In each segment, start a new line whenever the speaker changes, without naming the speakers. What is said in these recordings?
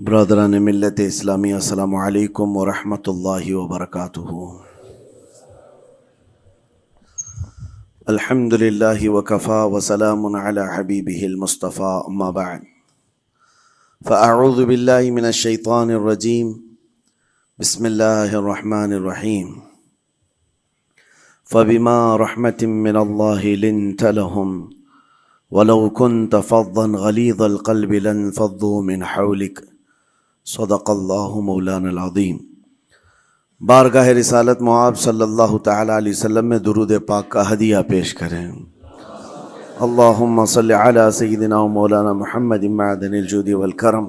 برادران ملت اسلامی، السلام علیکم ورحمۃ اللہ وبرکاتہ۔ الحمد للہ وکفا وسلام علی حبیبہ المصطفیٰ، اما بعد فاعوذ باللہ من الشیطان الرجیم، بسم اللہ الرحمن الرحیم۔ فبما رحمۃ من اللہ لنت لهم ولو كنت فظا غلیظ القلب لانفضوا من حولک، صدق اللہ مولانا العظیم۔ بارگاہ رسالت معاب صلی اللہ تعالی علیہ وسلم میں درود پاک کا ہدیہ پیش کریں۔ اللہم صلی علی سیدنا و مولانا محمد معدن الجود والکرم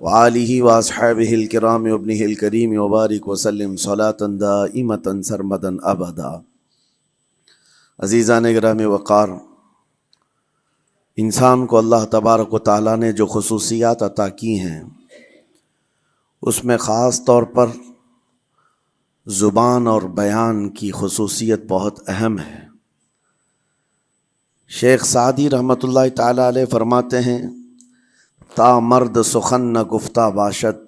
وآلہ واصحابہ الکرام وابنہ الکریم وبارک وسلم صلاۃ دائمۃ سرمدا ابدا۔ عزیزان گرامی وقار، انسان کو اللہ تبارک و تعالیٰ نے جو خصوصیات عطا کی ہیں، اس میں خاص طور پر زبان اور بیان کی خصوصیت بہت اہم ہے۔ شیخ سعدی رحمۃ اللہ تعالی علیہ فرماتے ہیں، تا مرد سخن نہ گفتہ باشد،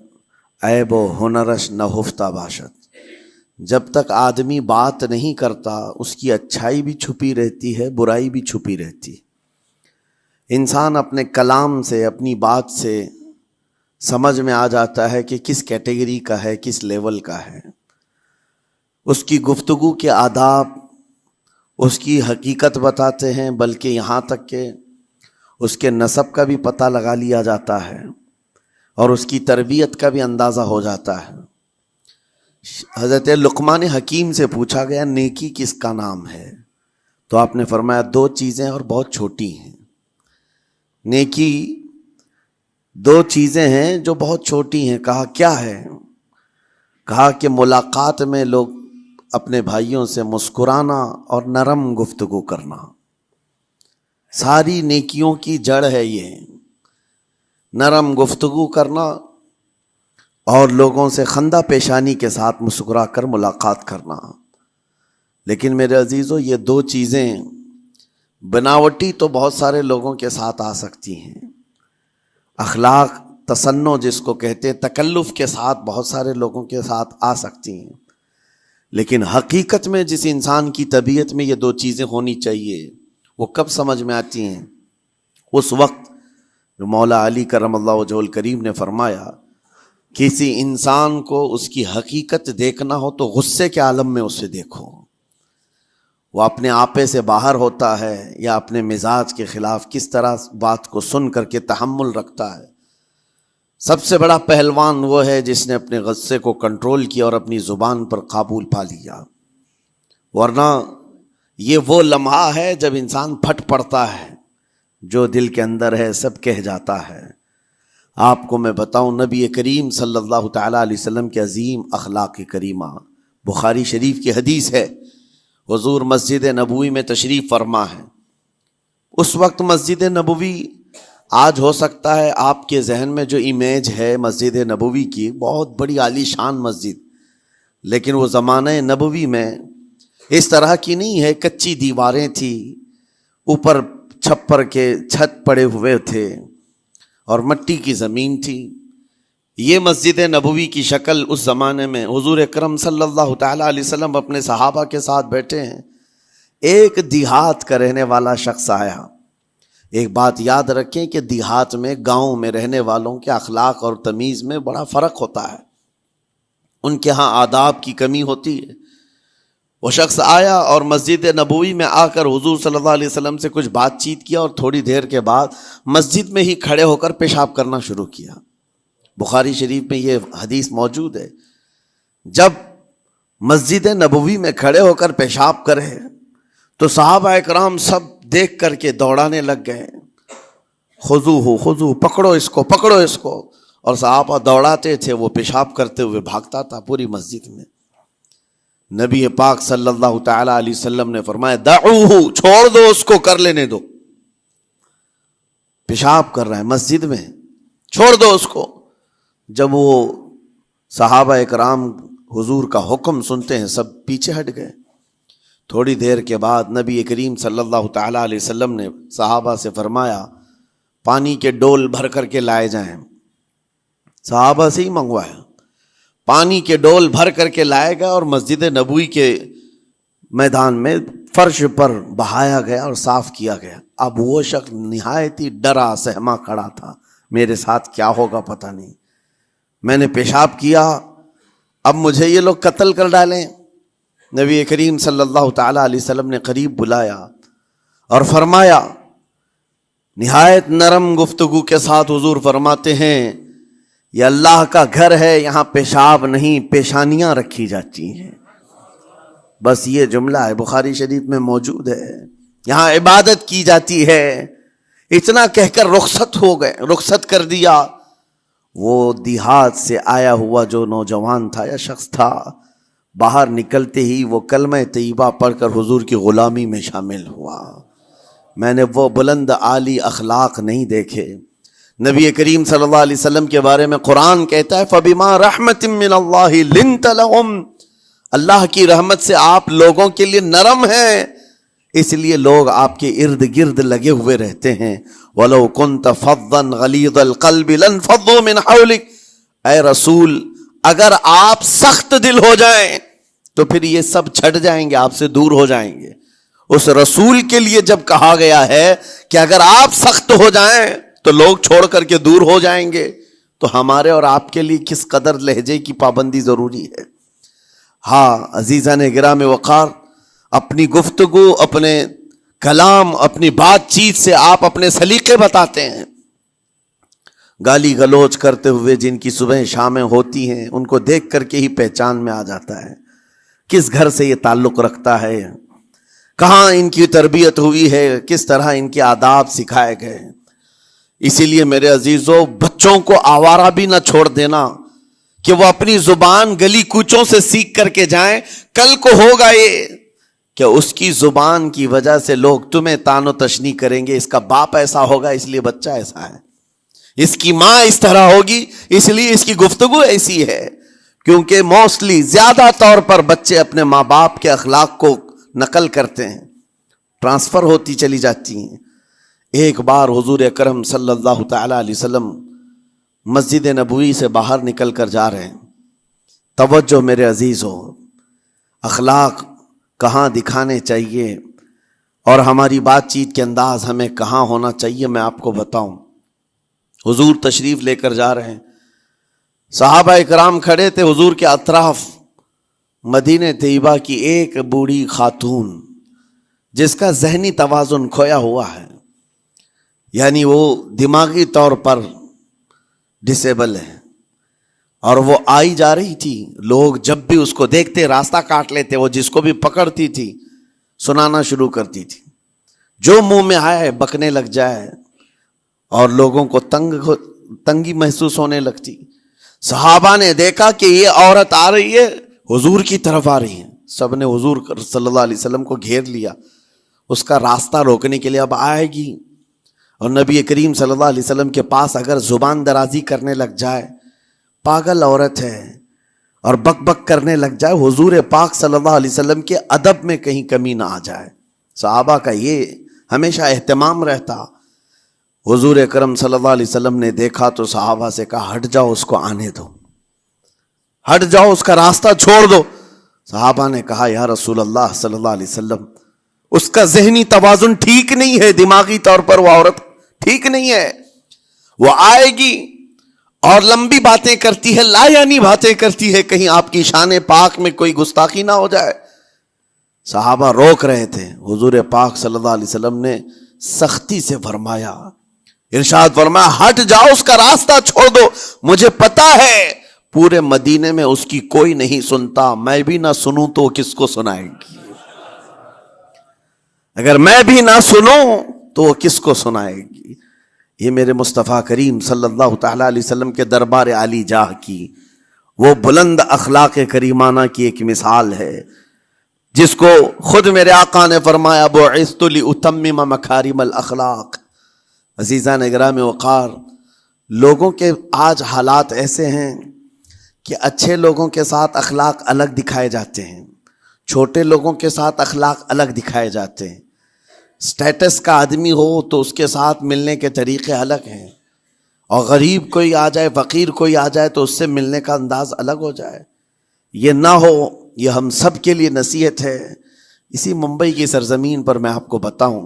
عیب و ہنرش نہ ہفتہ باشد۔ جب تک آدمی بات نہیں کرتا، اس کی اچھائی بھی چھپی رہتی ہے، برائی بھی چھپی رہتی ہے۔ انسان اپنے کلام سے، اپنی بات سے سمجھ میں آ جاتا ہے کہ کس کیٹیگری کا ہے، کس لیول کا ہے۔ اس کی گفتگو کے آداب اس کی حقیقت بتاتے ہیں، بلکہ یہاں تک کہ اس کے نسب کا بھی پتہ لگا لیا جاتا ہے اور اس کی تربیت کا بھی اندازہ ہو جاتا ہے۔ حضرت لقمان حکیم سے پوچھا گیا، نیکی کس کا نام ہے؟ تو آپ نے فرمایا، دو چیزیں اور بہت چھوٹی ہیں۔ نیکی دو چیزیں ہیں جو بہت چھوٹی ہیں۔ کہا کیا ہے؟ کہا کہ ملاقات میں لوگ اپنے بھائیوں سے مسکرانا اور نرم گفتگو کرنا۔ ساری نیکیوں کی جڑ ہے یہ، نرم گفتگو کرنا اور لوگوں سے خندہ پیشانی کے ساتھ مسکرا کر ملاقات کرنا۔ لیکن میرے عزیزو، یہ دو چیزیں بناوٹی تو بہت سارے لوگوں کے ساتھ آ سکتی ہیں، اخلاق تصنع جس کو کہتے ہیں، تکلف کے ساتھ بہت سارے لوگوں کے ساتھ آ سکتی ہیں، لیکن حقیقت میں جس انسان کی طبیعت میں یہ دو چیزیں ہونی چاہیے، وہ کب سمجھ میں آتی ہیں؟ اس وقت جو مولا علی کرم اللہ وجہہ الکریم نے فرمایا، کسی انسان کو اس کی حقیقت دیکھنا ہو تو غصے کے عالم میں اسے دیکھو۔ وہ اپنے آپے سے باہر ہوتا ہے یا اپنے مزاج کے خلاف کس طرح بات کو سن کر کے تحمل رکھتا ہے۔ سب سے بڑا پہلوان وہ ہے جس نے اپنے غصے کو کنٹرول کیا اور اپنی زبان پر قابو پا لیا، ورنہ یہ وہ لمحہ ہے جب انسان پھٹ پڑتا ہے، جو دل کے اندر ہے سب کہہ جاتا ہے۔ آپ کو میں بتاؤں، نبی کریم صلی اللہ تعالیٰ علیہ وسلم کے عظیم اخلاق کریمہ، بخاری شریف کی حدیث ہے، حضور مسجد نبوی میں تشریف فرما ہے۔ اس وقت مسجد نبوی، آج ہو سکتا ہے آپ کے ذہن میں جو امیج ہے مسجد نبوی کی، بہت بڑی عالی شان مسجد، لیکن وہ زمانہ نبوی میں اس طرح کی نہیں ہے۔ کچی دیواریں تھی، اوپر چھپر کے چھت پڑے ہوئے تھے اور مٹی کی زمین تھی۔ یہ مسجد نبوی کی شکل اس زمانے میں حضور اکرم صلی اللہ تعالیٰ علیہ وسلم اپنے صحابہ کے ساتھ بیٹھے ہیں۔ ایک دیہات کا رہنے والا شخص آیا۔ ایک بات یاد رکھیں کہ دیہات میں، گاؤں میں رہنے والوں کے اخلاق اور تمیز میں بڑا فرق ہوتا ہے، ان کے ہاں آداب کی کمی ہوتی ہے۔ وہ شخص آیا اور مسجد نبوی میں آ کر حضور صلی اللہ علیہ وسلم سے کچھ بات چیت کیا، اور تھوڑی دیر کے بعد مسجد میں ہی کھڑے ہو کر پیشاب کرنا شروع کیا۔ بخاری شریف میں یہ حدیث موجود ہے۔ جب مسجد نبوی میں کھڑے ہو کر پیشاب کرے تو صحابہ اکرام سب دیکھ کر کے دوڑانے لگ گئے، خذوہ خذوہ، پکڑو اس کو، پکڑو اس کو، اور صحابہ دوڑاتے تھے، وہ پیشاب کرتے ہوئے بھاگتا تھا پوری مسجد میں۔ نبی پاک صلی اللہ تعالی علیہ وسلم نے فرمایا، دعوہ، چھوڑ دو اس کو، کر لینے دو، پیشاب کر رہا ہے مسجد میں، چھوڑ دو اس کو۔ جب وہ صحابہ اکرام حضور کا حکم سنتے ہیں، سب پیچھے ہٹ گئے۔ تھوڑی دیر کے بعد نبی کریم صلی اللہ تعالیٰ علیہ وسلم نے صحابہ سے فرمایا، پانی کے ڈول بھر کر کے لائے جائیں۔ صحابہ سے ہی منگوایا، پانی کے ڈول بھر کر کے لائے گا اور مسجد نبوی کے میدان میں فرش پر بہایا گیا اور صاف کیا گیا۔ اب وہ شخص نہایت ہی ڈرا سہما کھڑا تھا، میرے ساتھ کیا ہوگا پتہ نہیں، میں نے پیشاب کیا، اب مجھے یہ لوگ قتل کر ڈالیں۔ نبی کریم صلی اللہ تعالی علیہ وسلم نے قریب بلایا اور فرمایا، نہایت نرم گفتگو کے ساتھ حضور فرماتے ہیں، یہ اللہ کا گھر ہے، یہاں پیشاب نہیں پیشانیاں رکھی جاتی ہیں۔ بس یہ جملہ ہے، بخاری شریف میں موجود ہے، یہاں عبادت کی جاتی ہے۔ اتنا کہہ کر رخصت ہو گئے، رخصت کر دیا۔ وہ دیہات سے آیا ہوا جو نوجوان تھا یا شخص تھا، باہر نکلتے ہی وہ کلمہ طیبہ پڑھ کر حضور کی غلامی میں شامل ہوا۔ میں نے وہ بلند عالی اخلاق نہیں دیکھے۔ نبی کریم صلی اللہ علیہ وسلم کے بارے میں قرآن کہتا ہے، فَبِمَا رَحْمَةٍ مِّنَ اللَّهِ لِنْتَ لَهُمْ، اللہ کی رحمت سے آپ لوگوں کے لیے نرم ہیں، اس لیے لوگ آپ کے ارد گرد لگے ہوئے رہتے ہیں۔ وَلَوْ كُنْتَ فَظًّا غَلِيظَ الْقَلْبِ لَانفَضُّوا مِنْ حَوْلِكَ، اے رسول اگر آپ سخت دل ہو جائیں تو پھر یہ سب چھٹ جائیں گے، آپ سے دور ہو جائیں گے۔ اس رسول کے لیے جب کہا گیا ہے کہ اگر آپ سخت ہو جائیں تو لوگ چھوڑ کر کے دور ہو جائیں گے، تو ہمارے اور آپ کے لیے کس قدر لہجے کی پابندی ضروری ہے۔ ہاں عزیزان گرام وقار، اپنی گفتگو، اپنے کلام، اپنی بات چیت سے آپ اپنے سلیقے بتاتے ہیں۔ گالی گلوچ کرتے ہوئے جن کی صبح شامیں ہوتی ہیں، ان کو دیکھ کر کے ہی پہچان میں آ جاتا ہے کس گھر سے یہ تعلق رکھتا ہے، کہاں ان کی تربیت ہوئی ہے، کس طرح ان کے آداب سکھائے گئے۔ اسی لیے میرے عزیزو، بچوں کو آوارہ بھی نہ چھوڑ دینا کہ وہ اپنی زبان گلی کوچوں سے سیکھ کر کے جائیں۔ کل کو ہوگا یہ کہ اس کی زبان کی وجہ سے لوگ تمہیں تان و تشنیع کریں گے، اس کا باپ ایسا ہوگا اس لیے بچہ ایسا ہے، اس کی ماں اس طرح ہوگی اس لیے اس کی گفتگو ایسی ہے۔ کیونکہ موسٹلی زیادہ طور پر بچے اپنے ماں باپ کے اخلاق کو نقل کرتے ہیں، ٹرانسفر ہوتی چلی جاتی ہیں۔ ایک بار حضور اکرم صلی اللہ تعالی علیہ وسلم مسجد نبوی سے باہر نکل کر جا رہے ہیں۔ توجہ میرے عزیز ہو، اخلاق کہاں دکھانے چاہیے اور ہماری بات چیت کے انداز ہمیں کہاں ہونا چاہیے، میں آپ کو بتاؤں۔ حضور تشریف لے کر جا رہے ہیں، صحابہ اکرام کھڑے تھے حضور کے اطراف۔ مدینہ طیبہ کی ایک بوڑھی خاتون جس کا ذہنی توازن کھویا ہوا ہے، یعنی وہ دماغی طور پر ڈسیبل ہے، اور وہ آئی جا رہی تھی۔ لوگ جب بھی اس کو دیکھتے راستہ کاٹ لیتے، وہ جس کو بھی پکڑتی تھی سنانا شروع کرتی تھی، جو منہ میں آئے بکنے لگ جائے، اور لوگوں کو تنگی محسوس ہونے لگتی۔ صحابہ نے دیکھا کہ یہ عورت آ رہی ہے، حضور کی طرف آ رہی ہے، سب نے حضور صلی اللہ علیہ وسلم کو گھیر لیا، اس کا راستہ روکنے کے لیے۔ اب آئے گی اور نبی کریم صلی اللہ علیہ وسلم کے پاس اگر زبان درازی کرنے لگ جائے، پاگل عورت ہے، اور بک بک کرنے لگ جائے، حضور پاک صلی اللہ علیہ وسلم کے ادب میں کہیں کمی نہ آ جائے۔ صحابہ کا یہ ہمیشہ اہتمام رہتا۔ حضور اکرم صلی اللہ علیہ وسلم نے دیکھا تو صحابہ سے کہا، ہٹ جاؤ، اس کو آنے دو، ہٹ جاؤ، اس کا راستہ چھوڑ دو۔ صحابہ نے کہا، یا رسول اللہ صلی اللہ علیہ وسلم، اس کا ذہنی توازن ٹھیک نہیں ہے، دماغی طور پر وہ عورت ٹھیک نہیں ہے، وہ آئے گی اور لمبی باتیں کرتی ہے، لا یعنی باتیں کرتی ہے، کہیں آپ کی شان پاک میں کوئی گستاخی نہ ہو جائے۔ صحابہ روک رہے تھے، حضور پاک صلی اللہ علیہ وسلم نے سختی سے فرمایا، ارشاد فرمایا، ہٹ جاؤ، اس کا راستہ چھوڑ دو، مجھے پتا ہے پورے مدینے میں اس کی کوئی نہیں سنتا، میں بھی نہ سنوں تو کس کو سنائے گی، اگر میں بھی نہ سنوں تو وہ کس کو سنائے گی۔ یہ میرے مصطفیٰ کریم صلی اللہ تعالی علیہ وسلم کے دربار عالی جاہ کی وہ بلند اخلاق کریمانہ کی ایک مثال ہے، جس کو خود میرے آقا نے فرمایا، بعثت لأتمم مکارم الاخلاق۔ عزیزان گرامی وقار، لوگوں کے آج حالات ایسے ہیں کہ اچھے لوگوں کے ساتھ اخلاق الگ دکھائے جاتے ہیں، چھوٹے لوگوں کے ساتھ اخلاق الگ دکھائے جاتے ہیں۔ سٹیٹس کا آدمی ہو تو اس کے ساتھ ملنے کے طریقے الگ ہیں، اور غریب کوئی آ جائے، فقیر کوئی آ جائے تو اس سے ملنے کا انداز الگ ہو جائے، یہ نہ ہو۔ یہ ہم سب کے لیے نصیحت ہے۔ اسی ممبئی کی سرزمین پر میں آپ کو بتاؤں،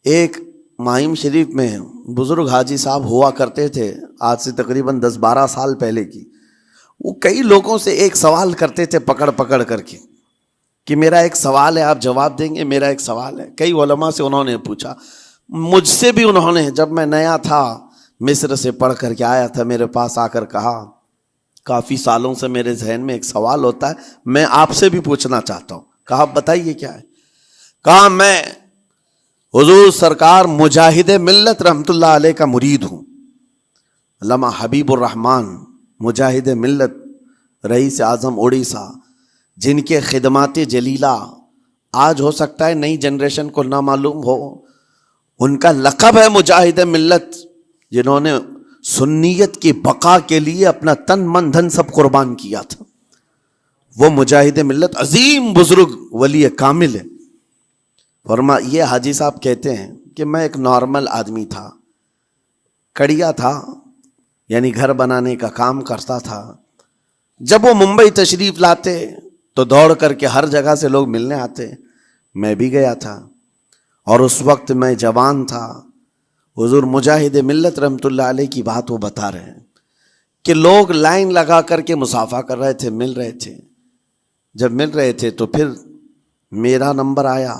ایک ماہم شریف میں بزرگ حاجی صاحب ہوا کرتے تھے، آج سے تقریباً 10-12 سال پہلے کی۔ وہ کئی لوگوں سے ایک سوال کرتے تھے پکڑ پکڑ کر کے کہ میرا ایک سوال ہے، آپ جواب دیں گے، میرا ایک سوال ہے۔ کئی علماء سے انہوں نے پوچھا، مجھ سے بھی انہوں نے، جب میں نیا تھا مصر سے پڑھ کر کے آیا تھا، میرے پاس آ کر کہا کافی سالوں سے میرے ذہن میں ایک سوال ہوتا ہے، میں آپ سے بھی پوچھنا چاہتا ہوں۔ کہا بتائیے کیا ہے؟ کہا میں حضور سرکار مجاہد ملت رحمت اللہ علیہ کا مرید ہوں۔ علامہ حبیب الرحمن مجاہد ملت، رئیس اعظم اڑیسہ، جن کے خدمات جلیلہ آج ہو سکتا ہے نئی جنریشن کو نہ معلوم ہو، ان کا لقب ہے مجاہد ملت، جنہوں نے سنیت کی بقا کے لیے اپنا تن من دھن سب قربان کیا تھا۔ وہ مجاہد ملت عظیم بزرگ ولی کامل ہے۔ یہ حاجی صاحب کہتے ہیں کہ میں ایک نارمل آدمی تھا، کڑیا تھا، یعنی گھر بنانے کا کام کرتا تھا۔ جب وہ ممبئی تشریف لاتے تو دوڑ کر کے ہر جگہ سے لوگ ملنے آتے، میں بھی گیا تھا، اور اس وقت میں جوان تھا۔ حضور مجاہد ملت رحمت اللہ علیہ کی بات وہ بتا رہے ہیں کہ لوگ لائن لگا کر کے مصافحہ کر رہے تھے، مل رہے تھے۔ جب مل رہے تھے تو پھر میرا نمبر آیا،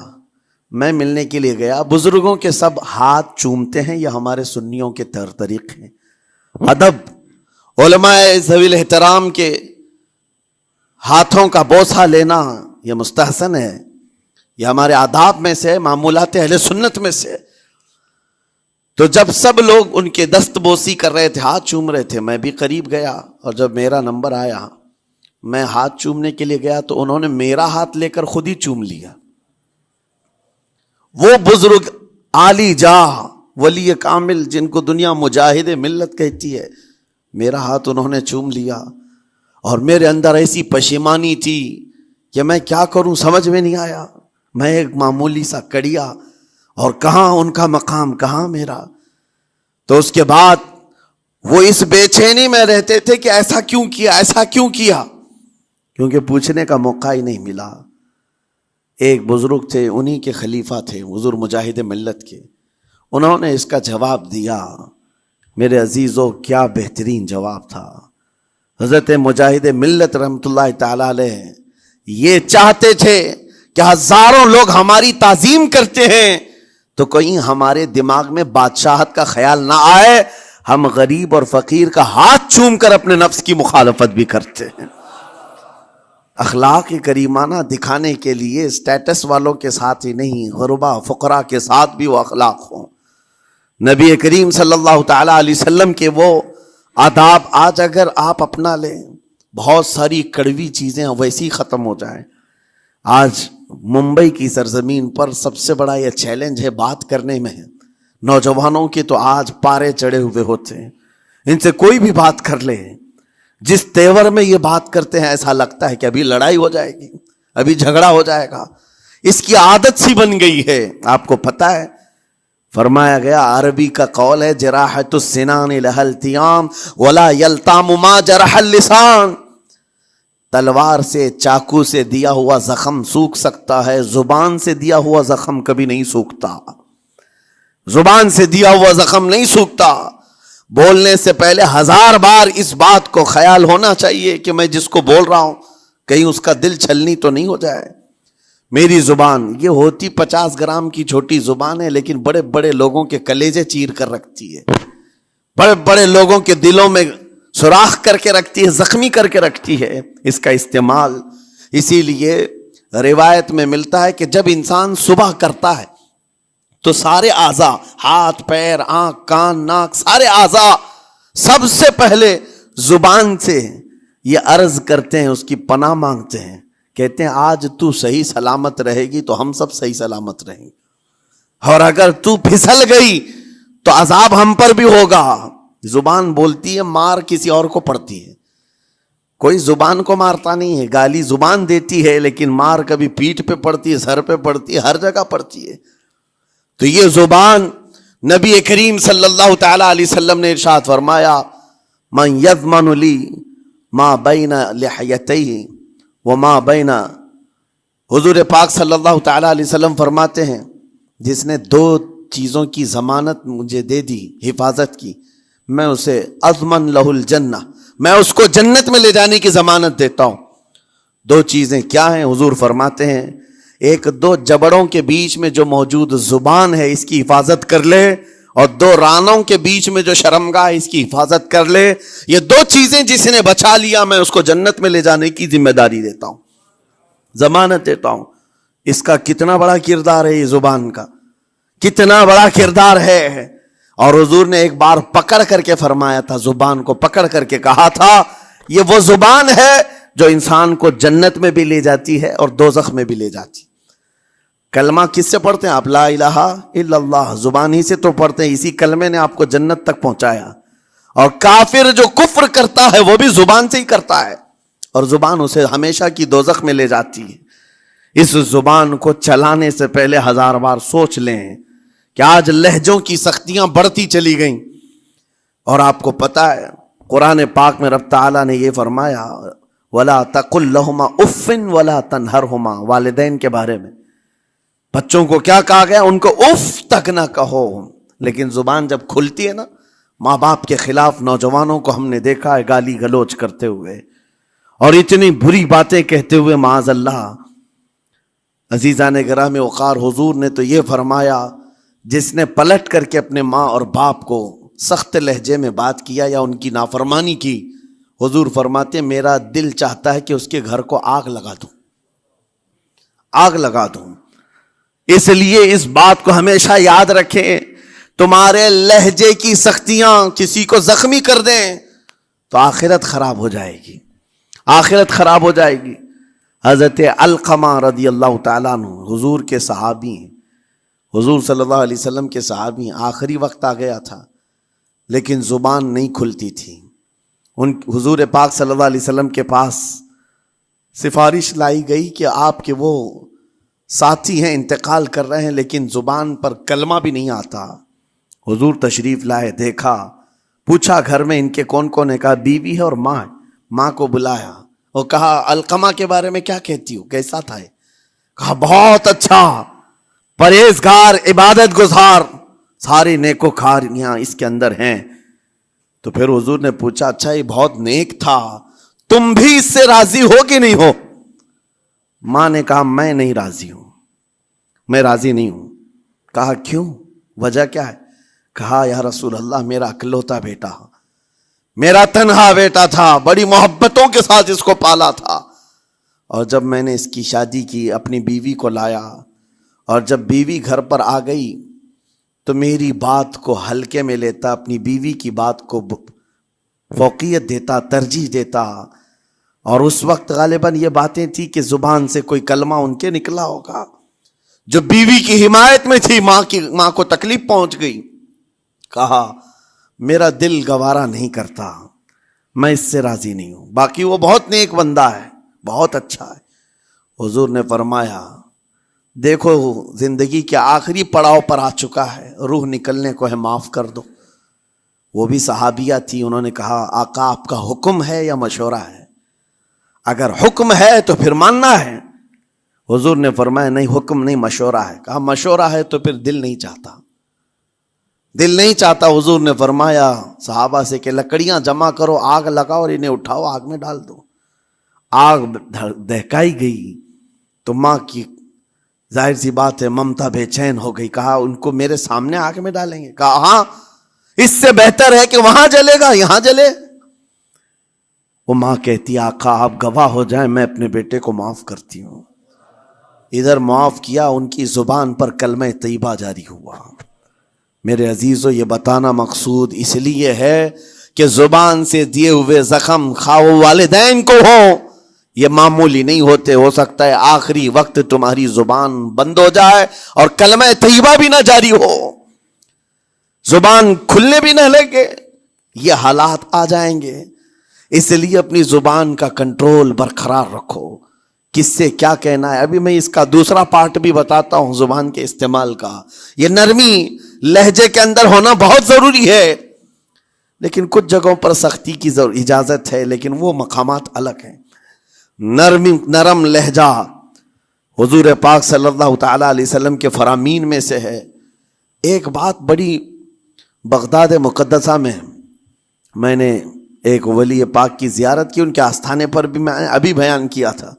میں ملنے کے لیے گیا۔ بزرگوں کے سب ہاتھ چومتے ہیں، یہ ہمارے سنیوں کے طور طریقے ہیں۔ ادب، علماء ذوی الاحترام کے ہاتھوں کا بوسہ لینا یہ مستحسن ہے، یہ ہمارے آداب میں سے، معمولات اہل سنت میں سے۔ تو جب سب لوگ ان کے دست بوسی کر رہے تھے، ہاتھ چوم رہے تھے، میں بھی قریب گیا، اور جب میرا نمبر آیا میں ہاتھ چومنے کے لیے گیا تو انہوں نے میرا ہاتھ لے کر خود ہی چوم لیا۔ وہ بزرگ عالی جاہ ولی کامل جن کو دنیا مجاہد ملت کہتی ہے، میرا ہاتھ انہوں نے چوم لیا، اور میرے اندر ایسی پشیمانی تھی کہ میں کیا کروں سمجھ میں نہیں آیا۔ میں ایک معمولی سا کڑیا، اور کہاں ان کا مقام کہاں میرا۔ تو اس کے بعد وہ اس بے چینی میں رہتے تھے کہ ایسا کیوں کیا، ایسا کیوں کیا، کیونکہ پوچھنے کا موقع ہی نہیں ملا۔ ایک بزرگ تھے، انہی کے خلیفہ تھے حضور مجاہد ملت کے، انہوں نے اس کا جواب دیا۔ میرے عزیزو کیا بہترین جواب تھا۔ حضرت مجاہد ملت رحمت اللہ تعالی علیہ یہ چاہتے تھے کہ ہزاروں لوگ ہماری تعظیم کرتے ہیں تو کہیں ہمارے دماغ میں بادشاہت کا خیال نہ آئے، ہم غریب اور فقیر کا ہاتھ چوم کر اپنے نفس کی مخالفت بھی کرتے ہیں۔ اخلاق کریمانہ دکھانے کے لیے اسٹیٹس والوں کے ساتھ ہی نہیں، غربا فقراء کے ساتھ بھی وہ اخلاق ہوں۔ نبی کریم صلی اللہ تعالی علیہ وسلم کے وہ آداب آج اگر آپ اپنا لیں، بہت ساری کڑوی چیزیں ویسی ختم ہو جائیں۔ آج ممبئی کی سرزمین پر سب سے بڑا یہ چیلنج ہے بات کرنے میں، نوجوانوں کے تو آج پارے چڑھے ہوئے ہوتے ہیں، ان سے کوئی بھی بات کر لے، جس تیور میں یہ بات کرتے ہیں ایسا لگتا ہے کہ ابھی لڑائی ہو جائے گی، ابھی جھگڑا ہو جائے گا۔ اس کی عادت سی بن گئی ہے۔ آپ کو پتہ ہے فرمایا گیا، عربی کا قول ہے، جراحت السنان لها التیام ولا یلتام ما جرح اللسان۔ تلوار سے، چاقو سے دیا ہوا زخم سوکھ سکتا ہے، زبان سے دیا ہوا زخم کبھی نہیں سوکھتا۔ زبان سے دیا ہوا زخم نہیں سوکھتا۔ بولنے سے پہلے 1000 بار اس بات کو خیال ہونا چاہیے کہ میں جس کو بول رہا ہوں کہیں اس کا دل چھلنی تو نہیں ہو جائے۔ میری زبان یہ ہوتی 50 گرام کی چھوٹی زبان ہے، لیکن بڑے بڑے لوگوں کے کلیجے چیر کر رکھتی ہے، بڑے بڑے لوگوں کے دلوں میں سوراخ کر کے رکھتی ہے، زخمی کر کے رکھتی ہے اس کا استعمال۔ اسی لیے روایت میں ملتا ہے کہ جب انسان صبح کرتا ہے تو سارے اعضاء، ہاتھ پیر آنکھ کان ناک، سارے اعضاء سب سے پہلے زبان سے یہ عرض کرتے ہیں، اس کی پناہ مانگتے ہیں، کہتے ہیں آج تو صحیح سلامت رہے گی تو ہم سب صحیح سلامت رہیں گے، اور اگر تو پھسل گئی تو عذاب ہم پر بھی ہوگا۔ زبان بولتی ہے، مار کسی اور کو پڑتی ہے، کوئی زبان کو مارتا نہیں ہے، گالی زبان دیتی ہے، لیکن مار کبھی پیٹھ پہ پڑتی ہے، سر پہ پڑتی ہے، ہر جگہ پڑتی ہے۔ تو یہ زبان نبی کریم صلی اللہ تعالی علیہ وسلم نے ارشاد فرمایا من یضمن لی ما بین لحیتیہ وما بین، حضور پاک صلی اللہ تعالی علیہ وسلم فرماتے ہیں جس نے دو چیزوں کی ضمانت مجھے دے دی، حفاظت کی، میں اسے اضمن لہ الجنہ، میں اس کو جنت میں لے جانے کی ضمانت دیتا ہوں۔ دو چیزیں کیا ہیں؟ حضور فرماتے ہیں ایک دو جبڑوں کے بیچ میں جو موجود زبان ہے اس کی حفاظت کر لے، اور دو رانوں کے بیچ میں جو شرمگاہ ہے اس کی حفاظت کر لے، یہ دو چیزیں جس نے بچا لیا میں اس کو جنت میں لے جانے کی ذمہ داری دیتا ہوں، ضمانت دیتا ہوں۔ اس کا کتنا بڑا کردار ہے، یہ زبان کا کتنا بڑا کردار ہے۔ اور حضور نے ایک بار پکڑ کر کے فرمایا تھا، زبان کو پکڑ کر کے کہا تھا یہ وہ زبان ہے جو انسان کو جنت میں بھی لے جاتی ہے اور دوزخ میں بھی لے جاتی۔ کلمہ کس سے پڑھتے ہیں آپ؟ لا الہ الا اللہ، زبان ہی سے تو پڑھتے ہیں، اسی کلمے نے آپ کو جنت تک پہنچایا۔ اور کافر جو کفر کرتا ہے وہ بھی زبان سے ہی کرتا ہے، اور زبان اسے ہمیشہ کی دوزخ میں لے جاتی ہے۔ اس زبان کو چلانے سے پہلے 1000 بار سوچ لیں کہ آج لہجوں کی سختیاں بڑھتی چلی گئیں، اور آپ کو پتہ ہے قرآن پاک میں رب تعالیٰ نے یہ فرمایا وَلَا تَقُلْ لَهُمَا اُفٍّ وَلَا تَنْهَرْهُمَا، والدین کے بارے میں بچوں کو کیا کہا گیا؟ ان کو اف تک نہ کہو۔ لیکن زبان جب کھلتی ہے نا، ماں باپ کے خلاف نوجوانوں کو ہم نے دیکھا ہے گالی گلوچ کرتے ہوئے اور اتنی بری باتیں کہتے ہوئے، معاذ اللہ۔ عزیزان گرامی وقار، حضور نے تو یہ فرمایا جس نے پلٹ کر کے اپنے ماں اور باپ کو سخت لہجے میں بات کیا یا ان کی نافرمانی کی، حضور فرماتے میرا دل چاہتا ہے کہ اس کے گھر کو آگ لگا دوں، آگ لگا دوں۔ اس لیے اس بات کو ہمیشہ یاد رکھیں، تمہارے لہجے کی سختیاں کسی کو زخمی کر دیں تو آخرت خراب ہو جائے گی، آخرت خراب ہو جائے گی۔ حضرت علقمہ رضی اللہ تعالیٰ عنہ حضور کے صحابی ہیں، حضور صلی اللہ علیہ وسلم کے صحابی ہیں، آخری وقت آ گیا تھا لیکن زبان نہیں کھلتی تھی۔ حضور پاک صلی اللہ علیہ وسلم کے پاس سفارش لائی گئی کہ آپ کے وہ ساتھی ہیں انتقال کر رہے ہیں لیکن زبان پر کلمہ بھی نہیں آتا۔ حضور تشریف لائے، دیکھا، پوچھا گھر میں ان کے کون کون ہے؟ کہا بیوی ہے اور ماں ہے۔ ماں کو بلایا اور کہا علقمہ کے بارے میں کیا کہتی ہو، کیسا تھا؟ کہا بہت اچھا، پرہیزگار، عبادت گزار، ساری نیکوکاریاں اس کے اندر ہیں۔ تو پھر حضور نے پوچھا اچھا یہ بہت نیک تھا، تم بھی اس سے راضی ہو کہ نہیں ہو؟ ماں نے کہا میں نہیں راضی ہوں، میں راضی نہیں ہوں۔ کہا کیوں، وجہ کیا ہے؟ کہا یا رسول اللہ میرا اکلوتا بیٹا، میرا تنہا بیٹا تھا، بڑی محبتوں کے ساتھ اس کو پالا تھا، اور جب میں نے اس کی شادی کی اپنی بیوی کو لایا، اور جب بیوی گھر پر آ گئی تو میری بات کو ہلکے میں لیتا، اپنی بیوی کی بات کو فوقیت دیتا، ترجیح دیتا، اور اس وقت غالباً یہ باتیں تھی کہ زبان سے کوئی کلمہ ان کے نکلا ہوگا جو بیوی کی حمایت میں تھی، ماں کو تکلیف پہنچ گئی۔ کہا میرا دل گوارا نہیں کرتا، میں اس سے راضی نہیں ہوں، باقی وہ بہت نیک بندہ ہے، بہت اچھا ہے۔ حضور نے فرمایا دیکھو زندگی کے آخری پڑاؤ پر آ چکا ہے، روح نکلنے کو ہے، معاف کر دو۔ وہ بھی صحابیہ تھی، انہوں نے کہا آقا آپ کا حکم ہے یا مشورہ ہے؟ اگر حکم ہے تو پھر ماننا ہے۔ حضور نے فرمایا نہیں، حکم نہیں، مشورہ ہے۔ کہا مشورہ ہے تو پھر دل نہیں چاہتا، دل نہیں چاہتا۔ حضور نے فرمایا صحابہ سے کہ لکڑیاں جمع کرو، آگ لگاؤ اور انہیں اٹھاؤ، آگ میں ڈال دو۔ آگ دہکائی گئی تو ماں کی ظاہر سی بات ہے ممتا بے چین ہو گئی۔ کہا ان کو میرے سامنے آگ میں ڈالیں گے؟ کہا ہاں، اس سے بہتر ہے کہ وہاں جلے گا، یہاں جلے۔ وہ ماں کہتی آقا آپ گواہ ہو جائیں، میں اپنے بیٹے کو معاف کرتی ہوں۔ ادھر معاف کیا، ان کی زبان پر کلمہ طیبہ جاری ہوا۔ میرے عزیزو یہ بتانا مقصود اس لیے ہے کہ زبان سے دیے ہوئے زخم خواہ والدین کو ہو، یہ معمولی نہیں ہوتے۔ ہو سکتا ہے آخری وقت تمہاری زبان بند ہو جائے اور کلمہ طیبہ بھی نہ جاری ہو، زبان کھلنے بھی نہ لگے، یہ حالات آ جائیں گے۔ اس لیے اپنی زبان کا کنٹرول برقرار رکھو، کس سے کیا کہنا ہے۔ ابھی میں اس کا دوسرا پارٹ بھی بتاتا ہوں زبان کے استعمال کا۔ یہ نرمی لہجے کے اندر ہونا بہت ضروری ہے، لیکن کچھ جگہوں پر سختی کی اجازت ہے، لیکن وہ مقامات الگ ہیں۔ نرم لہجہ حضور پاک صلی اللہ تعالی علیہ وسلم کے فرامین میں سے ہے۔ ایک بات بڑی بغداد مقدسہ میں نے ایک ولی پاک کی زیارت کی، ان کے آستانے پر بھی میں ابھی بیان کیا تھا۔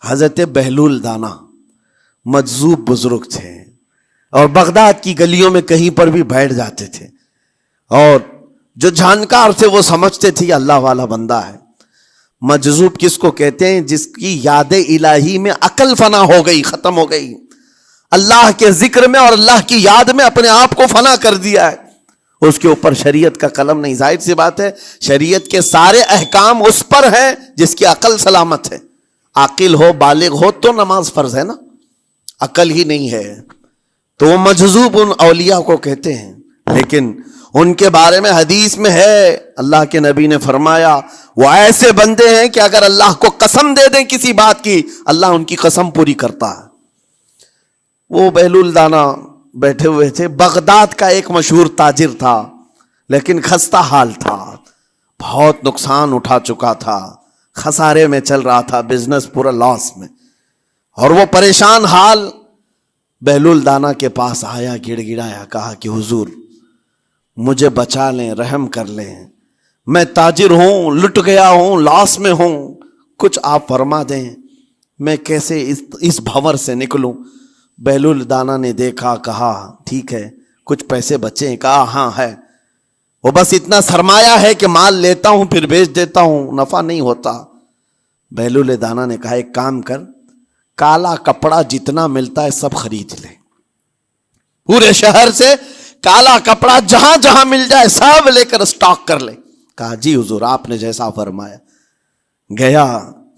حضرت بہلول دانا مجذوب بزرگ تھے، اور بغداد کی گلیوں میں کہیں پر بھی بیٹھ جاتے تھے، اور جو جانکار تھے وہ سمجھتے تھے یہ اللہ والا بندہ ہے۔ مجذوب کس کو کہتے ہیں؟ جس کی یاد الہی میں عقل فنا ہو گئی، ختم ہو گئی، اللہ کے ذکر میں اور اللہ کی یاد میں اپنے آپ کو فنا کر دیا ہے، اس کے اوپر شریعت کا قلم نہیں۔ ظاہر سی بات ہے شریعت کے سارے احکام اس پر ہیں جس کی عقل سلامت ہے۔ عاقل ہو، بالغ ہو تو نماز فرض ہے نا، عقل ہی نہیں ہے تو وہ مجذوب ان اولیاء کو کہتے ہیں۔ لیکن ان کے بارے میں حدیث میں ہے، اللہ کے نبی نے فرمایا وہ ایسے بندے ہیں کہ اگر اللہ کو قسم دے دیں کسی بات کی، اللہ ان کی قسم پوری کرتا ہے۔ وہ بہلول دانا بیٹھے ہوئے تھے، بغداد کا ایک مشہور تاجر تھا، لیکن خستہ حال تھا، بہت نقصان اٹھا چکا تھا، خسارے میں چل رہا تھا، بزنس پورا لاس میں، اور وہ پریشان حال بہلول دانا کے پاس آیا، گڑ گڑایا، کہا کہ حضور مجھے بچا لیں، رحم کر لیں، میں تاجر ہوں، لٹ گیا ہوں، لاس میں ہوں، کچھ آپ فرما دیں، میں کیسے اس بھنور سے نکلوں؟ بہلول دانا نے دیکھا، کہا ٹھیک ہے، کچھ پیسے بچے ہیں؟ کہا ہاں ہے، وہ بس اتنا سرمایہ ہے کہ مال لیتا ہوں پھر بیچ دیتا ہوں، نفع نہیں ہوتا۔ بہلول دانا نے کہا ایک کام کر، کالا کپڑا جتنا ملتا ہے سب خرید لے، پورے شہر سے کالا کپڑا جہاں جہاں مل جائے سب لے کر اسٹاک کر لے۔ کہا جی حضور آپ نے جیسا فرمایا۔ گیا،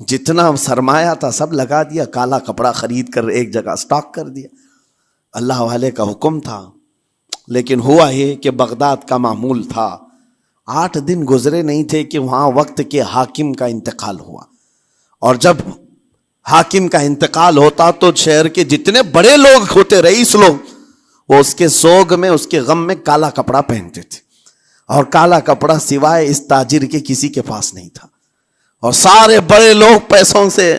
جتنا سرمایہ تھا سب لگا دیا، کالا کپڑا خرید کر ایک جگہ اسٹاک کر دیا۔ اللہ والے کا حکم تھا، لیکن ہوا یہ کہ بغداد کا معمول تھا، 8 دن گزرے نہیں تھے کہ وہاں وقت کے حاکم کا انتقال ہوا، اور جب حاکم کا انتقال ہوتا تو شہر کے جتنے بڑے لوگ ہوتے، رئیس لوگ، وہ اس کے سوگ میں، اس کے غم میں کالا کپڑا پہنتے تھے، اور کالا کپڑا سوائے اس تاجر کے کسی کے پاس نہیں تھا، اور سارے بڑے لوگ پیسوں سے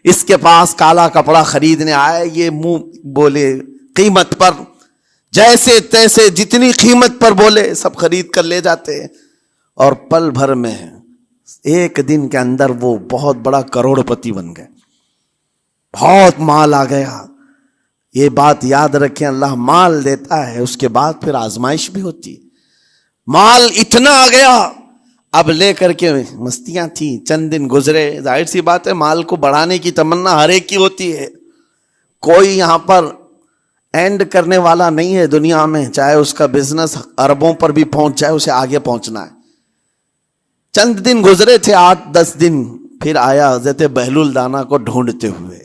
اس کے پاس کالا کپڑا خریدنے آئے، یہ منہ بولے قیمت پر، جیسے تیسے جتنی قیمت پر بولے سب خرید کر لے جاتے، اور پل بھر میں ایک دن کے اندر وہ بہت بڑا کروڑ پتی بن گئے، بہت مال آ گیا۔ یہ بات یاد رکھیں، اللہ مال دیتا ہے، اس کے بعد پھر آزمائش بھی ہوتی ہے۔ مال اتنا آ گیا، اب لے کر کے مستیاں تھیں، چند دن گزرے، ظاہر سی بات ہے مال کو بڑھانے کی تمنا ہر ایک کی ہوتی ہے، کوئی یہاں پر اینڈ کرنے والا نہیں ہے دنیا میں، چاہے اس کا بزنس اربوں پر بھی پہنچ جائے، اسے آگے پہنچنا ہے۔ چند دن گزرے تھے، 8-10 دن، پھر آیا حضرت بہلول دانا کو ڈھونڈتے ہوئے،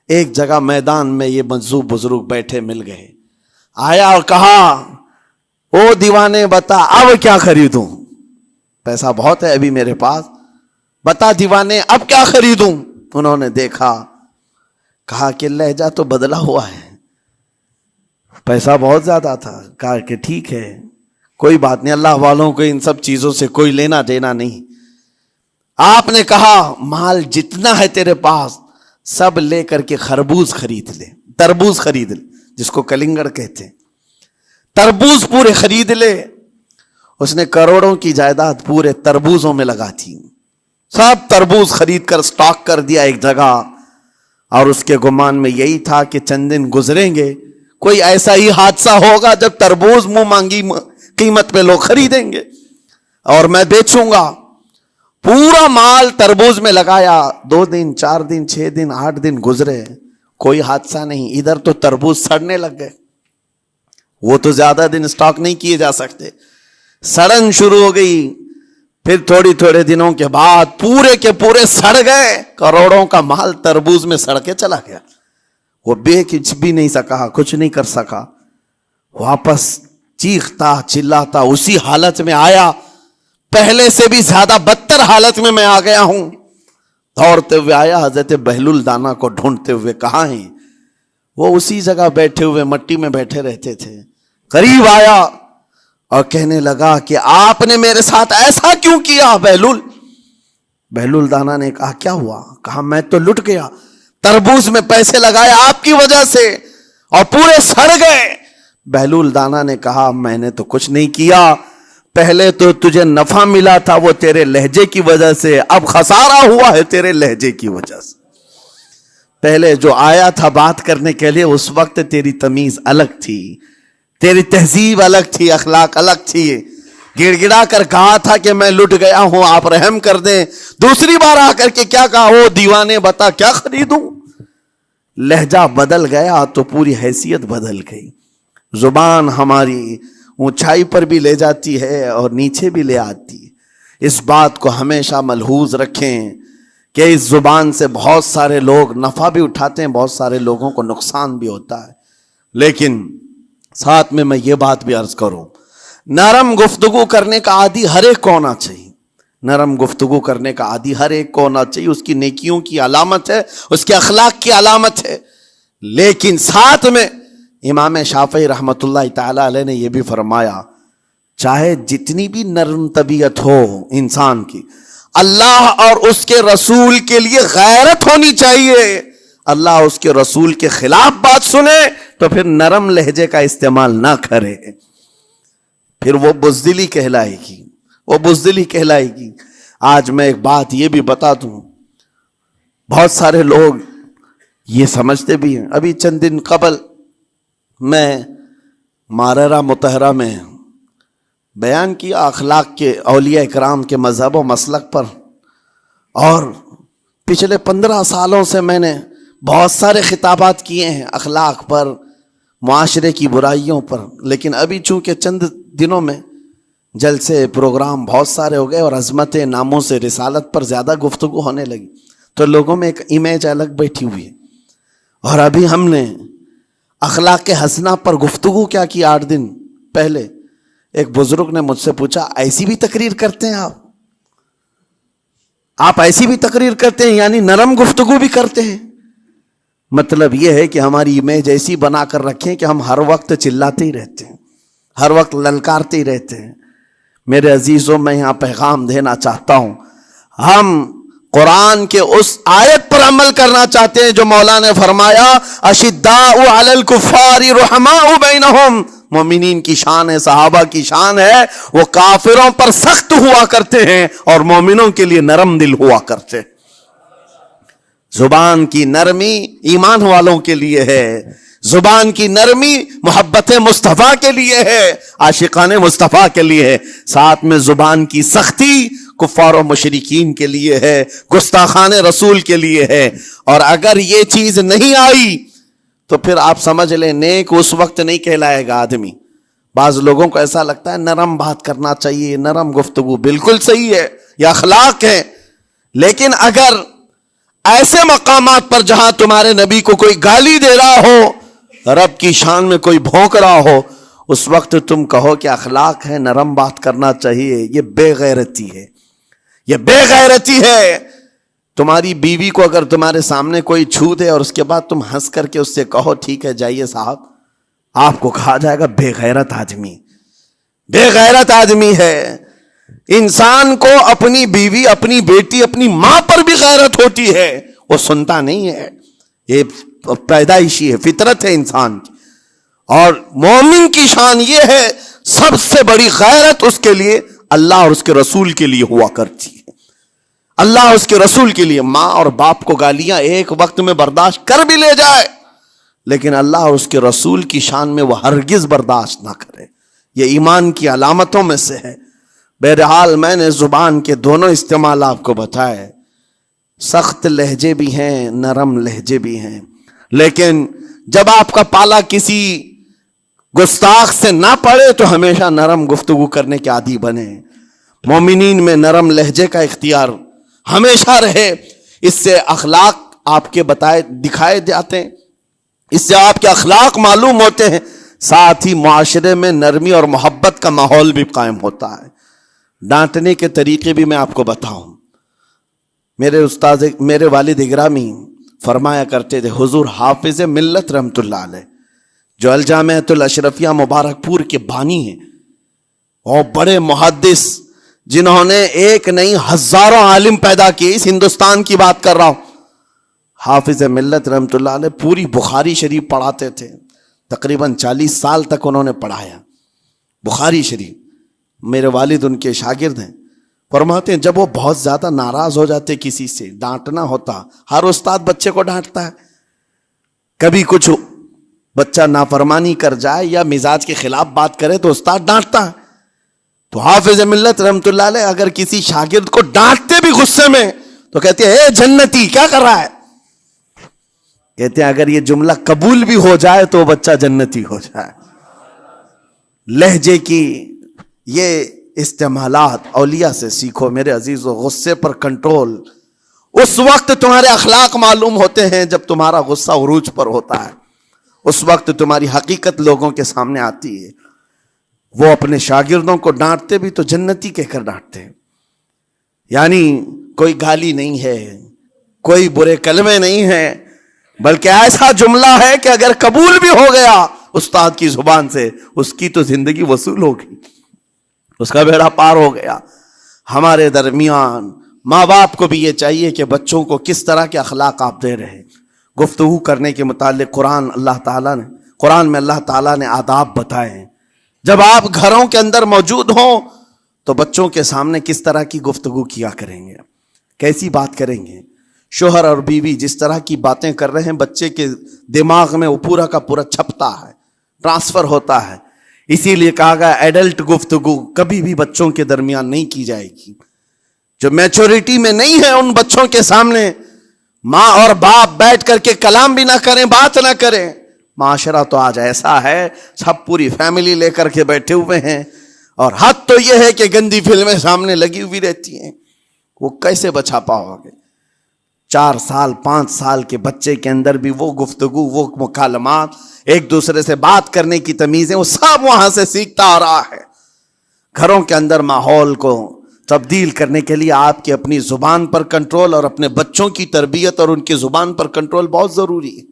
ایک جگہ میدان میں یہ مجذوب بزرگ بیٹھے مل گئے، آیا اور کہا او دیوانے بتا اب کیا خریدوں، پیسہ بہت ہے ابھی میرے پاس، بتا دیوانے اب کیا خریدوں؟ انہوں نے دیکھا، کہا کہ لہجہ تو بدلا ہوا ہے، پیسہ بہت زیادہ تھا، کہا کہ ٹھیک ہے کوئی بات نہیں، اللہ والوں کو ان سب چیزوں سے کوئی لینا دینا نہیں۔ آپ نے کہا مال جتنا ہے تیرے پاس سب لے کر کے خربوز خرید لے، تربوز خرید لے، جس کو کلنگڑ کہتے ہیں، تربوز پورے خرید لے۔ اس نے کروڑوں کی جائیداد پورے تربوزوں میں لگا تھی، سب تربوز خرید کر سٹاک کر دیا ایک جگہ، اور اس کے گمان میں یہی تھا کہ چند دن گزریں گے، کوئی ایسا ہی حادثہ ہوگا جب تربوز منہ مانگی قیمت پہ لوگ خریدیں گے اور میں بیچوں گا۔ پورا مال تربوز میں لگایا، 2 دن 4 دن 6 دن 8 دن گزرے، کوئی حادثہ نہیں، ادھر تو تربوز سڑنے لگ گئے، وہ تو زیادہ دن سٹاک نہیں کیے جا سکتے، سڑن شروع ہو گئی، پھر تھوڑے دنوں کے بعد پورے کے پورے سڑ گئے، کروڑوں کا مال تربوز میں سڑ کے چلا گیا، وہ کچھ بھی نہیں سکا، کچھ نہیں کر سکا، واپس چیختا چلاتا اسی حالت میں آیا، پہلے سے بھی زیادہ بدتر حالت میں آ گیا ہوں، دوڑتے ہوئے آیا، حضرت بہلول دانا کو ڈھونڈتے ہوئے، کہاں ہیں؟ وہ اسی جگہ بیٹھے ہوئے مٹی میں بیٹھے رہتے تھے، قریب آیا اور کہنے لگا کہ آپ نے میرے ساتھ ایسا کیوں کیا بہلول؟ بہلول دانا نے کہا کیا ہوا؟ کہا میں تو لٹ گیا، تربوز میں پیسے لگائے آپ کی وجہ سے اور پورے سڑ گئے۔ بہلول دانا نے کہا میں نے تو کچھ نہیں کیا، پہلے تو تجھے نفع ملا تھا وہ تیرے لہجے کی وجہ سے، اب خسارہ ہوا ہے تیرے لہجے کی وجہ سے۔ پہلے جو آیا تھا بات کرنے کے لیے اس وقت تیری تمیز الگ تھی، تیری تہذیب الگ تھی، اخلاق الگ تھی، گڑ گڑا کر کہا تھا کہ میں لٹ گیا ہوں آپ رحم کر دیں۔ دوسری بار آ کر کے کیا کہا؟ او دیوانے بتا کیا خریدوں؟ لہجہ بدل گیا تو پوری حیثیت بدل گئی۔ زبان ہماری اونچائی پر بھی لے جاتی ہے اور نیچے بھی لے آتی ہے۔ اس بات کو ہمیشہ ملحوظ رکھیں کہ اس زبان سے بہت سارے لوگ نفع بھی اٹھاتے ہیں، بہت سارے لوگوں کو نقصان بھی ہوتا ہے۔ لیکن ساتھ میں یہ بات بھی عرض کروں، نرم گفتگو کرنے کا عادی ہر ایک کو ہونا چاہیے، نرم گفتگو کرنے کا عادی ہر ایک کو ہونا چاہیے، اس کی نیکیوں کی علامت ہے، اس کے اخلاق کی علامت ہے۔ لیکن ساتھ میں امام شافعی رحمۃ اللہ تعالی علیہ نے یہ بھی فرمایا، چاہے جتنی بھی نرم طبیعت ہو انسان کی، اللہ اور اس کے رسول کے لیے غیرت ہونی چاہیے۔ اللہ اس کے رسول کے خلاف بات سنے تو پھر نرم لہجے کا استعمال نہ کرے، پھر وہ بزدلی کہلائے گی، وہ بزدلی کہلائے گی۔ آج میں ایک بات یہ بھی بتا دوں، بہت سارے لوگ یہ سمجھتے بھی ہیں، ابھی چند دن قبل میں ماررہ مطہرہ میں بیان کیا اخلاق کے اولیاء اکرام کے مذہب و مسلک پر، اور پچھلے 15 سالوں سے میں نے بہت سارے خطابات کیے ہیں اخلاق پر، معاشرے کی برائیوں پر، لیکن ابھی چونکہ چند دنوں میں جلسے پروگرام بہت سارے ہو گئے اور عظمت ناموں سے رسالت پر زیادہ گفتگو ہونے لگی تو لوگوں میں ایک امیج الگ بیٹھی ہوئی ہے۔ اور ابھی ہم نے اخلاق حسنہ پر گفتگو کیا کی 8 دن پہلے، ایک بزرگ نے مجھ سے پوچھا ایسی بھی تقریر کرتے ہیں آپ ایسی بھی تقریر کرتے ہیں، یعنی نرم گفتگو بھی کرتے ہیں؟ مطلب یہ ہے کہ ہماری امیج ایسی بنا کر رکھیں کہ ہم ہر وقت چلاتے ہی رہتے ہیں، ہر وقت للکارتے ہی رہتے ہیں۔ میرے عزیزوں، میں یہاں پیغام دینا چاہتا ہوں، ہم قرآن کے اس آیت پر عمل کرنا چاہتے ہیں جو مولا نے فرمایا اشداء علی الکفار رحماء بینہم، مومنین کی شان ہے، صحابہ کی شان ہے، وہ کافروں پر سخت ہوا کرتے ہیں اور مومنوں کے لیے نرم دل ہوا کرتے ہیں۔ زبان کی نرمی ایمان والوں کے لیے ہے، زبان کی نرمی محبت مصطفیٰ کے لیے ہے، عاشقان مصطفیٰ کے لیے ہے، ساتھ میں زبان کی سختی کفار و مشرکین کے لیے ہے، گستاخان رسول کے لیے ہے۔ اور اگر یہ چیز نہیں آئی تو پھر آپ سمجھ لیں نیک اس وقت نہیں کہلائے گا آدمی۔ بعض لوگوں کو ایسا لگتا ہے نرم بات کرنا چاہیے، نرم گفتگو، بالکل صحیح ہے، یہ اخلاق ہے، لیکن اگر ایسے مقامات پر جہاں تمہارے نبی کو کوئی گالی دے رہا ہو، رب کی شان میں کوئی بھونک رہا ہو، اس وقت تم کہو کہ اخلاق ہے، نرم بات کرنا چاہیے، یہ بے غیرتی ہے، یہ بے غیرتی ہے۔ تمہاری بیوی کو اگر تمہارے سامنے کوئی چھو دے اور اس کے بعد تم ہنس کر کے اس سے کہو ٹھیک ہے جائیے صاحب، آپ کو کہا جائے گا بے غیرت آدمی، بے غیرت آدمی ہے۔ انسان کو اپنی بیوی، اپنی بیٹی، اپنی ماں پر بھی غیرت ہوتی ہے، وہ سنتا نہیں ہے، یہ پیدائشی ہے، فطرت ہے انسان کی۔ اور مومن کی شان یہ ہے، سب سے بڑی غیرت اس کے لیے اللہ اور اس کے رسول کے لیے ہوا کرتی ہے، اللہ اور اس کے رسول کے لیے۔ ماں اور باپ کو گالیاں ایک وقت میں برداشت کر بھی لے جائے، لیکن اللہ اور اس کے رسول کی شان میں وہ ہرگز برداشت نہ کرے، یہ ایمان کی علامتوں میں سے ہے۔ بہرحال میں نے زبان کے دونوں استعمال آپ کو بتائے، سخت لہجے بھی ہیں، نرم لہجے بھی ہیں، لیکن جب آپ کا پالا کسی گستاخ سے نہ پڑے تو ہمیشہ نرم گفتگو کرنے کے عادی بنے۔ مومنین میں نرم لہجے کا اختیار ہمیشہ رہے، اس سے اخلاق آپ کے بتائے دکھائے جاتے ہیں، اس سے آپ کے اخلاق معلوم ہوتے ہیں، ساتھ ہی معاشرے میں نرمی اور محبت کا ماحول بھی قائم ہوتا ہے۔ ڈانٹنے کے طریقے بھی میں آپ کو بتاؤں، میرے والد اگرامی فرمایا کرتے تھے، حضور حافظ ملت رحمت اللہ علیہ جو الجامعۃ الاشرفیہ مبارک پور کے بانی ہیں اور بڑے محدث، جنہوں نے ایک نہیں ہزاروں عالم پیدا کیے، اس ہندوستان کی بات کر رہا ہوں، حافظ ملت رحمۃ اللہ علیہ پوری بخاری شریف پڑھاتے تھے، تقریباً 40 سال تک انہوں نے پڑھایا بخاری شریف. میرے والد ان کے شاگرد ہیں. فرماتے ہیں جب وہ بہت زیادہ ناراض ہو جاتے کسی سے، ڈانٹنا ہوتا، ہر استاد بچے کو ڈانٹتا ہے، کبھی کچھ بچہ نافرمانی کر جائے یا مزاج کے خلاف بات کرے تو استاد ڈانٹتا ہے. تو حافظ ملت رحمۃ اللہ علیہ اگر کسی شاگرد کو ڈانٹتے بھی غصے میں تو کہتے ہیں اے جنتی کیا کر رہا ہے. کہتے ہیں اگر یہ جملہ قبول بھی ہو جائے تو بچہ جنتی ہو جائے. لہجے کی یہ استعمالات اولیاء سے سیکھو میرے عزیزو. غصے پر کنٹرول اس وقت تمہارے اخلاق معلوم ہوتے ہیں جب تمہارا غصہ عروج پر ہوتا ہے. اس وقت تمہاری حقیقت لوگوں کے سامنے آتی ہے. وہ اپنے شاگردوں کو ڈانٹتے بھی تو جنتی کہہ کر ڈانٹتے ہیں، یعنی کوئی گالی نہیں ہے، کوئی برے کلمے نہیں ہیں، بلکہ ایسا جملہ ہے کہ اگر قبول بھی ہو گیا استاد کی زبان سے، اس کی تو زندگی وصول ہوگی، اس کا بیڑا پار ہو گیا. ہمارے درمیان ماں باپ کو بھی یہ چاہیے کہ بچوں کو کس طرح کے اخلاق آپ دے رہے. گفتگو کرنے کے متعلق قرآن میں اللہ تعالیٰ نے آداب بتائے ہیں. جب آپ گھروں کے اندر موجود ہوں تو بچوں کے سامنے کس طرح کی گفتگو کیا کریں گے، کیسی بات کریں گے. شوہر اور بیوی جس طرح کی باتیں کر رہے ہیں بچے کے دماغ میں وہ پورا کا پورا چھپتا ہے، ٹرانسفر ہوتا ہے. اسی لیے کہا گیا ایڈلٹ گفتگو کبھی بھی بچوں کے درمیان نہیں کی جائے گی. جو میچورٹی میں نہیں ہے ان بچوں کے سامنے ماں اور باپ بیٹھ کر کے کلام بھی نہ کریں، بات نہ کریں. معاشرہ تو آج ایسا ہے سب پوری فیملی لے کر کے بیٹھے ہوئے ہیں، اور حد تو یہ ہے کہ گندی فلمیں سامنے لگی ہوئی رہتی ہیں. وہ کیسے بچا پاؤ گے؟ 4 سال 5 سال کے بچے کے اندر بھی وہ گفتگو، وہ مکالمات، ایک دوسرے سے بات کرنے کی تمیزیں، وہ سب وہاں سے سیکھتا آ رہا ہے. گھروں کے اندر ماحول کو تبدیل کرنے کے لیے آپ کی اپنی زبان پر کنٹرول اور اپنے بچوں کی تربیت اور ان کی زبان پر کنٹرول بہت ضروری ہے.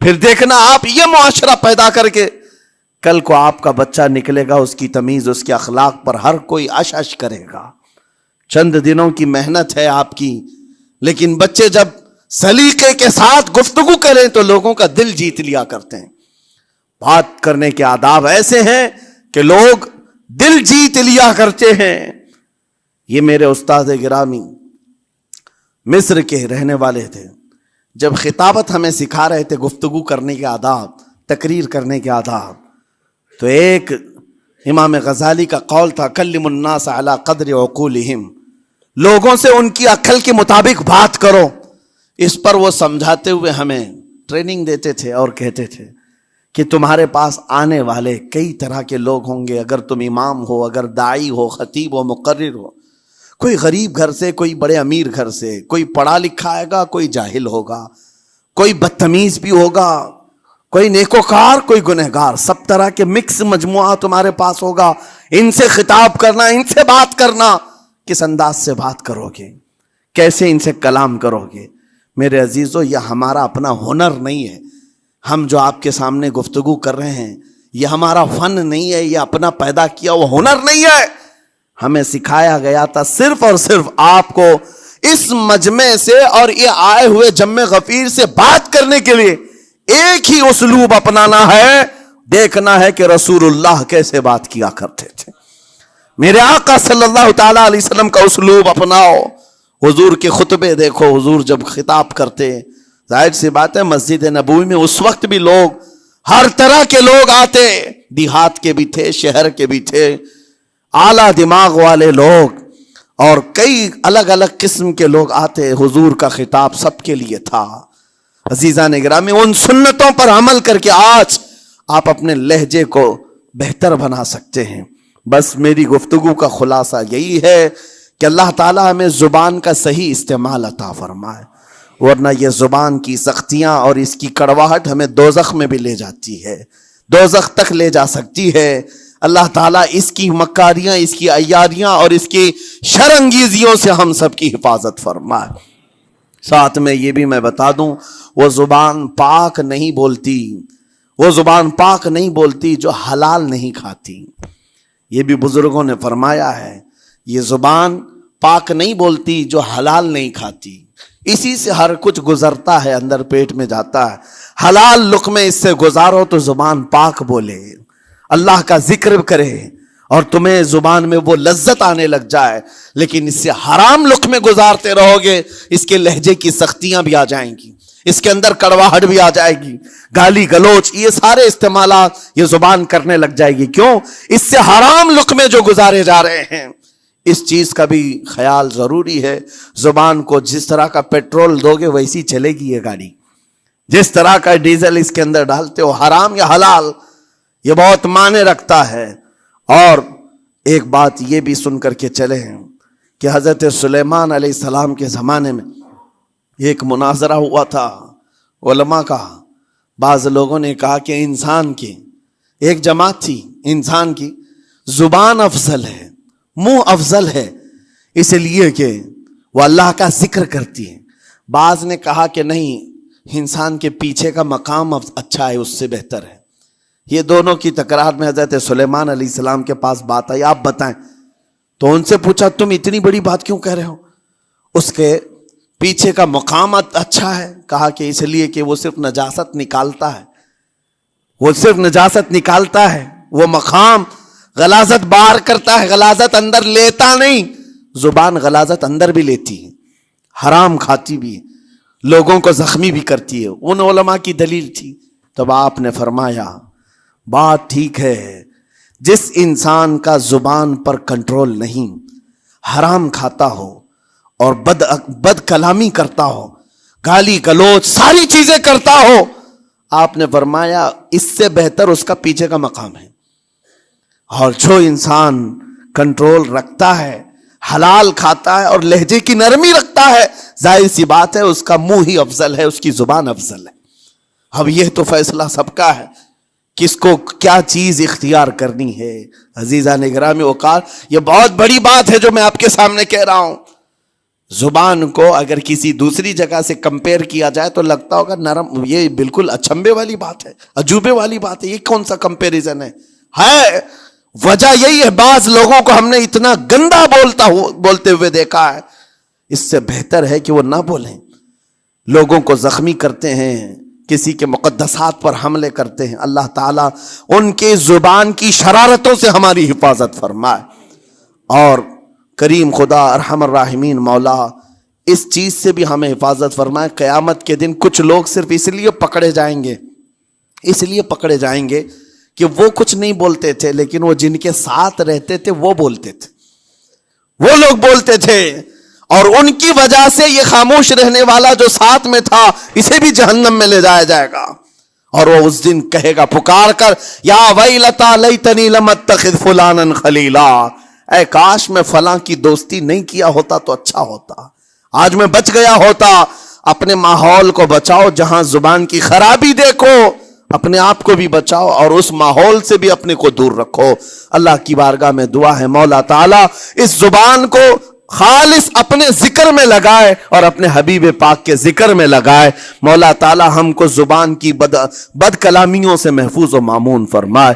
پھر دیکھنا آپ یہ معاشرہ پیدا کر کے کل کو آپ کا بچہ نکلے گا، اس کی تمیز، اس کے اخلاق پر ہر کوئی اش اش کرے گا. چند دنوں کی محنت ہے آپ کی، لیکن بچے جب سلیقے کے ساتھ گفتگو کریں تو لوگوں کا دل جیت لیا کرتے ہیں. بات کرنے کے آداب ایسے ہیں کہ لوگ دل جیت لیا کرتے ہیں. یہ میرے استاد گرامی مصر کے رہنے والے تھے. جب خطابت ہمیں سکھا رہے تھے گفتگو کرنے کے آداب، تقریر کرنے کے آداب، تو ایک امام غزالی کا قول تھا کلم الناس علی قدر عقولہم، لوگوں سے ان کی عقل کے مطابق بات کرو. اس پر وہ سمجھاتے ہوئے ہمیں ٹریننگ دیتے تھے اور کہتے تھے کہ تمہارے پاس آنے والے کئی طرح کے لوگ ہوں گے. اگر تم امام ہو، اگر داعی ہو، خطیب ہو، مقرر ہو، کوئی غریب گھر سے، کوئی بڑے امیر گھر سے، کوئی پڑھا لکھا آئے گا، کوئی جاہل ہوگا، کوئی بدتمیز بھی ہوگا، کوئی نیکوکار، کوئی گنہگار، سب طرح کے مکس مجموعہ تمہارے پاس ہوگا. ان سے خطاب کرنا، ان سے بات کرنا، کس انداز سے بات کرو گے، کیسے ان سے کلام کرو گے. میرے عزیزو یہ ہمارا اپنا ہنر نہیں ہے. ہم جو آپ کے سامنے گفتگو کر رہے ہیں یہ ہمارا فن نہیں ہے، یہ اپنا پیدا کیا وہ ہنر نہیں ہے. ہمیں سکھایا گیا تھا صرف اور صرف آپ کو اس مجمع سے اور یہ آئے ہوئے جمع غفیر سے بات کرنے کے لیے ایک ہی اسلوب اپنانا ہے. دیکھنا ہے کہ رسول اللہ کیسے بات کیا کرتے تھے. میرے آقا صلی اللہ تعالی علیہ وسلم کا اسلوب اپناؤ. حضور کے خطبے دیکھو، حضور جب خطاب کرتے، ظاہر سی بات ہے مسجد نبوی میں اس وقت بھی لوگ، ہر طرح کے لوگ آتے، دیہات کے بھی تھے، شہر کے بھی تھے، اعلیٰ دماغ والے لوگ اور کئی الگ الگ قسم کے لوگ آتے. حضور کا خطاب سب کے لیے تھا. عزیزان گرامی، ان سنتوں پر عمل کر کے آج آپ اپنے لہجے کو بہتر بنا سکتے ہیں. بس میری گفتگو کا خلاصہ یہی ہے کہ اللہ تعالیٰ ہمیں زبان کا صحیح استعمال عطا فرمائے، ورنہ یہ زبان کی سختیاں اور اس کی کڑواہٹ ہمیں دوزخ میں بھی لے جاتی ہے، دوزخ تک لے جا سکتی ہے. اللہ تعالیٰ اس کی مکاریاں، اس کی عیاریاں اور اس کی شرانگیزیوں سے ہم سب کی حفاظت فرمائے. ساتھ میں یہ بھی میں بتا دوں، وہ زبان پاک نہیں بولتی، وہ زبان پاک نہیں بولتی جو حلال نہیں کھاتی. یہ بھی بزرگوں نے فرمایا ہے، یہ زبان پاک نہیں بولتی جو حلال نہیں کھاتی. اسی سے ہر کچھ گزرتا ہے، اندر پیٹ میں جاتا ہے. حلال لقمے اس سے گزارو تو زبان پاک بولے، اللہ کا ذکر کرے اور تمہیں زبان میں وہ لذت آنے لگ جائے. لیکن اس سے حرام لقمے گزارتے رہو گے، اس کے لہجے کی سختیاں بھی آ جائیں گی، اس کے اندر کڑواہٹ بھی آ جائے گی، گالی گلوچ، یہ سارے استعمالات یہ زبان کرنے لگ جائے گی. کیوں؟ اس سے حرام لقمے جو گزارے جا رہے ہیں. اس چیز کا بھی خیال ضروری ہے. زبان کو جس طرح کا پیٹرول دو گے ویسی چلے گی یہ گاڑی. جس طرح کا ڈیزل اس کے اندر ڈالتے ہو، حرام یا حلال، یہ بہت معنی رکھتا ہے. اور ایک بات یہ بھی سن کر کے چلے ہیں کہ حضرت سلیمان علیہ السلام کے زمانے میں ایک مناظرہ ہوا تھا علماء کا. بعض لوگوں نے کہا کہ انسان کی ایک جماعت تھی، انسان کی زبان افضل ہے، منہ افضل ہے، اس لیے کہ وہ اللہ کا ذکر کرتی ہے. بعض نے کہا کہ نہیں، انسان کے پیچھے کا مقام اچھا ہے، اس سے بہتر ہے. یہ دونوں کی تکرار میں حضرت سلیمان علیہ السلام کے پاس بات آئی، آپ بتائیں. تو ان سے پوچھا تم اتنی بڑی بات کیوں کہہ رہے ہو؟ اس کے پیچھے کا مقام اچھا ہے. کہا کہ اس لیے کہ وہ صرف نجاست نکالتا ہے، وہ صرف نجاست نکالتا ہے، وہ مقام غلاظت باہر کرتا ہے، غلاظت اندر لیتا نہیں. زبان غلاظت اندر بھی لیتی ہے، حرام کھاتی بھی ہے، لوگوں کو زخمی بھی کرتی ہے. ان علماء کی دلیل تھی. تب آپ نے فرمایا بات ٹھیک ہے، جس انسان کا زبان پر کنٹرول نہیں، حرام کھاتا ہو اور بد کلامی کرتا ہو، گالی گلوچ ساری چیزیں کرتا ہو، آپ نے فرمایا اس سے بہتر اس کا پیچھے کا مقام ہے. اور جو انسان کنٹرول رکھتا ہے، حلال کھاتا ہے اور لہجے کی نرمی رکھتا ہے، ظاہر سی بات ہے اس کا منہ ہی افضل ہے، اس کی زبان افضل ہے. اب یہ تو فیصلہ سب کا ہے، کس کو کیا چیز اختیار کرنی ہے. عزیزان گرامی اوقات، یہ بہت بڑی بات ہے جو میں آپ کے سامنے کہہ رہا ہوں. زبان کو اگر کسی دوسری جگہ سے کمپیئر کیا جائے تو لگتا ہوگا نرم، یہ بالکل اچنبے والی بات ہے، عجوبے والی بات ہے، یہ کون سا کمپیریزن ہے. وجہ یہی ہے، بعض لوگوں کو ہم نے اتنا گندا بولتے ہوئے دیکھا ہے. اس سے بہتر ہے کہ وہ نہ بولیں. لوگوں کو زخمی کرتے ہیں، کسی کے مقدسات پر حملے کرتے ہیں. اللہ تعالیٰ ان کے زبان کی شرارتوں سے ہماری حفاظت فرمائے. اور کریم خدا ارحم الراحمین مولا اس چیز سے بھی ہمیں حفاظت فرمائے. قیامت کے دن کچھ لوگ صرف اس لیے پکڑے جائیں گے کہ وہ کچھ نہیں بولتے تھے، لیکن وہ جن کے ساتھ رہتے تھے وہ بولتے تھے، وہ لوگ بولتے تھے، اور ان کی وجہ سے یہ خاموش رہنے والا جو ساتھ میں تھا اسے بھی جہنم میں لے جایا جائے گا. اور وہ اس دن کہے گا پکار کر، یا ویلتا لیتنی لم اتخذ فلانا خلیلا، اے کاش میں فلاں کی دوستی نہیں کیا ہوتا تو اچھا ہوتا، آج میں بچ گیا ہوتا. اپنے ماحول کو بچاؤ، جہاں زبان کی خرابی دیکھو اپنے آپ کو بھی بچاؤ اور اس ماحول سے بھی اپنے کو دور رکھو. اللہ کی بارگاہ میں دعا ہے مولا تعالیٰ اس زبان کو خالص اپنے ذکر میں لگائے اور اپنے حبیب پاک کے ذکر میں لگائے. مولا تعالیٰ ہم کو زبان کی بد کلامیوں سے محفوظ و مامون فرمائے.